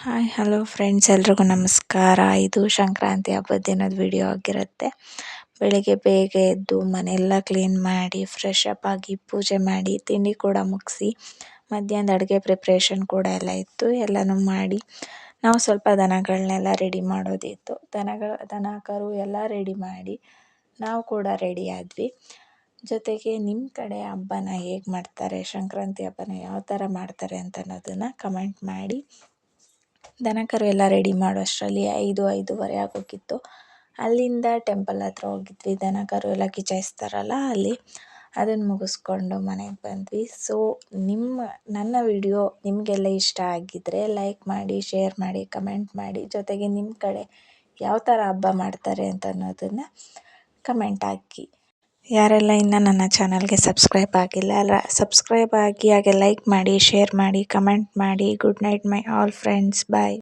Hi hello friends, ಎಲ್ರಿಗೂ ನಮಸ್ಕಾರ. ಇದು ಸಂಕ್ರಾಂತಿ ಹಬ್ಬದ ದಿನದ ವಿಡಿಯೋ ಆಗಿರುತ್ತೆ. ಬೆಳಿಗ್ಗೆ ಬೇಗ ಎದ್ದು ಮನೆಯೆಲ್ಲ ಕ್ಲೀನ್ ಮಾಡಿ ಫ್ರೆಶ್ ಅಪ್ ಆಗಿ ಪೂಜೆ ಮಾಡಿ ತಿಂಡಿ ಕೂಡ ಮುಗಿಸಿ ಮಧ್ಯಾಹ್ನದ ಅಡುಗೆ ಪ್ರಿಪ್ರೇಷನ್ ಕೂಡ ಎಲ್ಲ ಇತ್ತು. ಎಲ್ಲನೂ ಮಾಡಿ ನಾವು ಸ್ವಲ್ಪ ದನಗಳನ್ನೆಲ್ಲ ರೆಡಿ ಮಾಡೋದಿತ್ತು. ದನ ಕರು ಎಲ್ಲ ರೆಡಿ ಮಾಡಿ ನಾವು ಕೂಡ ರೆಡಿ ಆದ್ವಿ. ಜೊತೆಗೆ ನಿಮ್ಮ ಕಡೆ ಹಬ್ಬನ ಹೇಗೆ ಮಾಡ್ತಾರೆ, ಸಂಕ್ರಾಂತಿ ಹಬ್ಬನ ಯಾವ ಥರ ಮಾಡ್ತಾರೆ ಅಂತ ಅನ್ನೋದನ್ನು ಕಮೆಂಟ್ ಮಾಡಿ. ದನಕರು ಎಲ್ಲ ರೆಡಿ ಮಾಡೋ ಅಷ್ಟರಲ್ಲಿ 5-5:30 ಆಗೋಗಿತ್ತು. ಅಲ್ಲಿಂದ ಟೆಂಪಲ್ ಹತ್ರ ಹೋಗಿದ್ವಿ. ದನಕರು ಎಲ್ಲ ಕಿಚಾಯಿಸ್ತಾರಲ್ಲ ಅಲ್ಲಿ, ಅದನ್ನು ಮುಗಿಸ್ಕೊಂಡು ಮನೆಗೆ ಬಂದ್ವಿ. ಸೊ ನನ್ನ ವಿಡಿಯೋ ನಿಮಗೆಲ್ಲ ಇಷ್ಟ ಆಗಿದ್ದರೆ ಲೈಕ್ ಮಾಡಿ, ಶೇರ್ ಮಾಡಿ, ಕಮೆಂಟ್ ಮಾಡಿ. ಜೊತೆಗೆ ನಿಮ್ಮ ಕಡೆ ಯಾವ ಥರ ಹಬ್ಬ ಮಾಡ್ತಾರೆ ಅಂತ ಅನ್ನೋದನ್ನು ಕಮೆಂಟ್ ಹಾಕಿ. ಯಾರೆಲ್ಲ ಇನ್ನೂ ನನ್ನ ಚಾನಲ್ಗೆ ಸಬ್ಸ್ಕ್ರೈಬ್ ಆಗಿಲ್ಲ ಸಬ್ಸ್ಕ್ರೈಬ್ ಆಗಿ, ಹಾಗೆ ಲೈಕ್ ಮಾಡಿ, ಶೇರ್ ಮಾಡಿ, ಕಮೆಂಟ್ ಮಾಡಿ. Good night my all friends, bye.